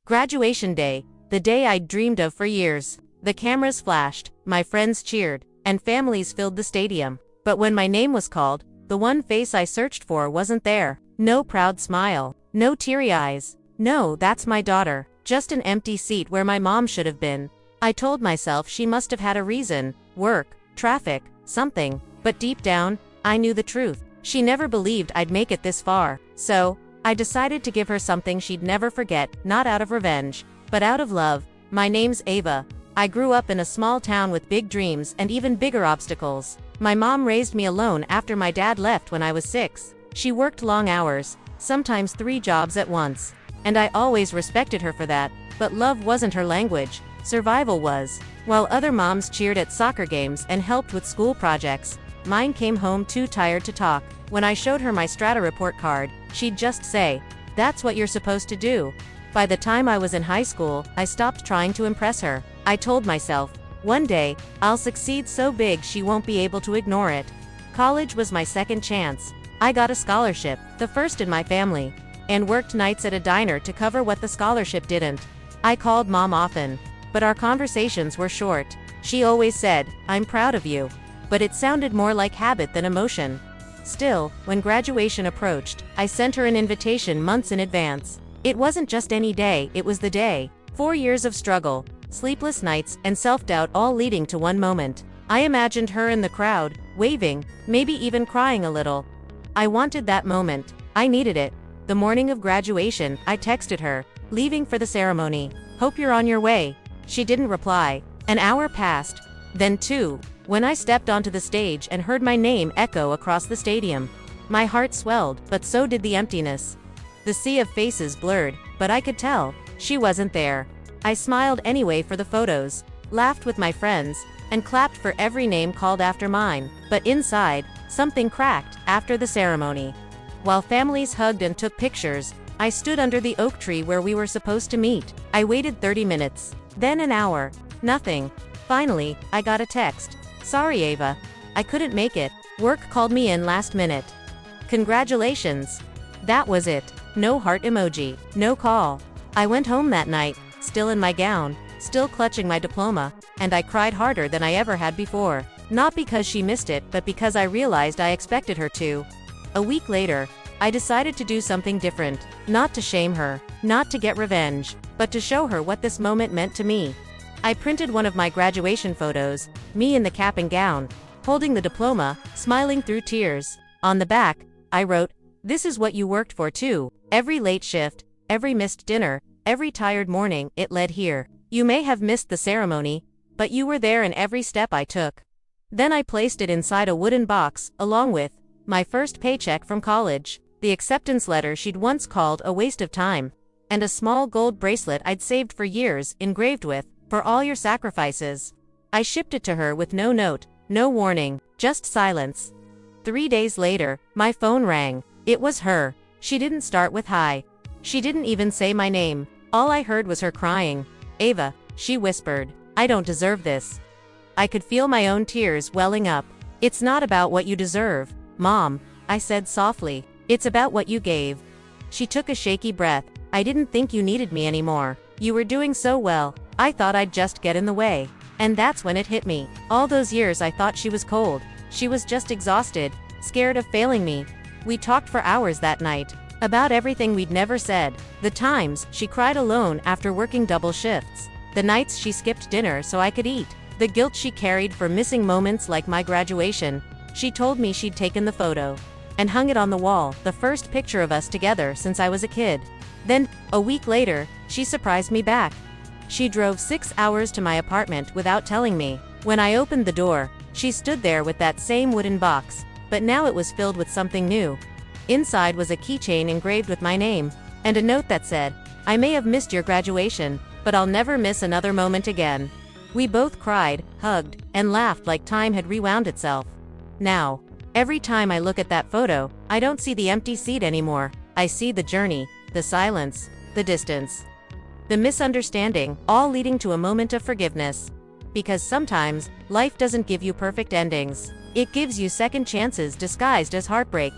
Graduation day, the day I'd dreamed of for years. The cameras flashed, my friends cheered, and families filled the stadium. But when my name was called, the one face I searched for wasn't there. No proud smile, no teary eyes. No, that's my daughter. Just an empty seat where my mom should have been. I told myself she must have had a reason, work, traffic, something. But deep down, I knew the truth. She never believed I'd make it this far. So, I decided to give her something she'd never forget, not out of revenge, but out of love. My name's Ava. I grew up in a small town with big dreams and even bigger obstacles. My mom raised me alone after my dad left when I was 6. She worked long hours, sometimes 3 jobs at once. And I always respected her for that, but love wasn't her language, survival was. While other moms cheered at soccer games and helped with school projects, mine came home too tired to talk. When I showed her my Strata report card, she'd just say, "That's what you're supposed to do." By the time I was in high school, I stopped trying to impress her. I told myself, one day, I'll succeed so big she won't be able to ignore it. College was my second chance. I got a scholarship, the first in my family, and worked nights at a diner to cover what the scholarship didn't. I called mom often, but our conversations were short. She always said, "I'm proud of you," but it sounded more like habit than emotion. Still, when graduation approached, I sent her an invitation months in advance. It wasn't just any day, it was the day. 4 years of struggle, sleepless nights, and self-doubt all leading to one moment. I imagined her in the crowd, waving, maybe even crying a little. I wanted that moment. I needed it. The morning of graduation, I texted her, leaving for the ceremony. "Hope you're on your way." She didn't reply. An hour passed, then 2. When I stepped onto the stage and heard my name echo across the stadium, my heart swelled, but so did the emptiness. The sea of faces blurred, but I could tell, she wasn't there. I smiled anyway for the photos, laughed with my friends, and clapped for every name called after mine. But inside, something cracked after the ceremony. While families hugged and took pictures, I stood under the oak tree where we were supposed to meet. I waited 30 minutes, then an hour. Nothing. Finally, I got a text. "Sorry, Ava. I couldn't make it. Work called me in last minute." Congratulations. That was it. No heart emoji, no call. I went home that night, still in my gown, still clutching my diploma, and I cried harder than I ever had before. Not because she missed it, but because I realized I expected her to. A week later, I decided to do something different. Not to shame her, not to get revenge, but to show her what this moment meant to me. I printed one of my graduation photos, me in the cap and gown, holding the diploma, smiling through tears. On the back, I wrote, "This is what you worked for too. Every late shift, every missed dinner, every tired morning, it led here. You may have missed the ceremony, but you were there in every step I took." Then I placed it inside a wooden box, along with my first paycheck from college, the acceptance letter she'd once called a waste of time, and a small gold bracelet I'd saved for years, engraved with, "For all your sacrifices." I shipped it to her with no note, no warning, just silence. 3 days later, my phone rang. It was her. She didn't start with hi. She didn't even say my name. All I heard was her crying. "Ava," she whispered, "I don't deserve this." I could feel my own tears welling up. "It's not about what you deserve, Mom," I said softly. "It's about what you gave." She took a shaky breath. "I didn't think you needed me anymore. You were doing so well. I thought I'd just get in the way." And that's when it hit me. All those years I thought she was cold. She was just exhausted, scared of failing me. We talked for hours that night, about everything we'd never said. The times she cried alone after working double shifts. The nights she skipped dinner so I could eat. The guilt she carried for missing moments like my graduation. She told me she'd taken the photo and hung it on the wall, the first picture of us together since I was a kid. Then, a week later, she surprised me back. She drove 6 hours to my apartment without telling me. When I opened the door, she stood there with that same wooden box, but now it was filled with something new. Inside was a keychain engraved with my name, and a note that said, "I may have missed your graduation, but I'll never miss another moment again." We both cried, hugged, and laughed like time had rewound itself. Now, every time I look at that photo, I don't see the empty seat anymore. I see the journey, the silence, the distance, the misunderstanding, all leading to a moment of forgiveness. Because sometimes, life doesn't give you perfect endings. It gives you second chances disguised as heartbreak.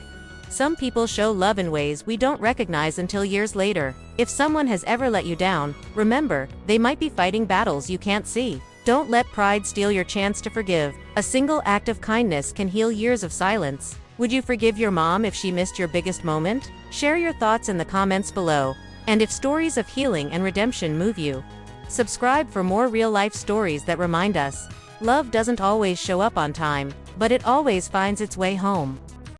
Some people show love in ways we don't recognize until years later. If someone has ever let you down, remember, they might be fighting battles you can't see. Don't let pride steal your chance to forgive. A single act of kindness can heal years of silence. Would you forgive your mom if she missed your biggest moment? Share your thoughts in the comments below. And if stories of healing and redemption move you, subscribe for more real-life stories that remind us, love doesn't always show up on time, but it always finds its way home.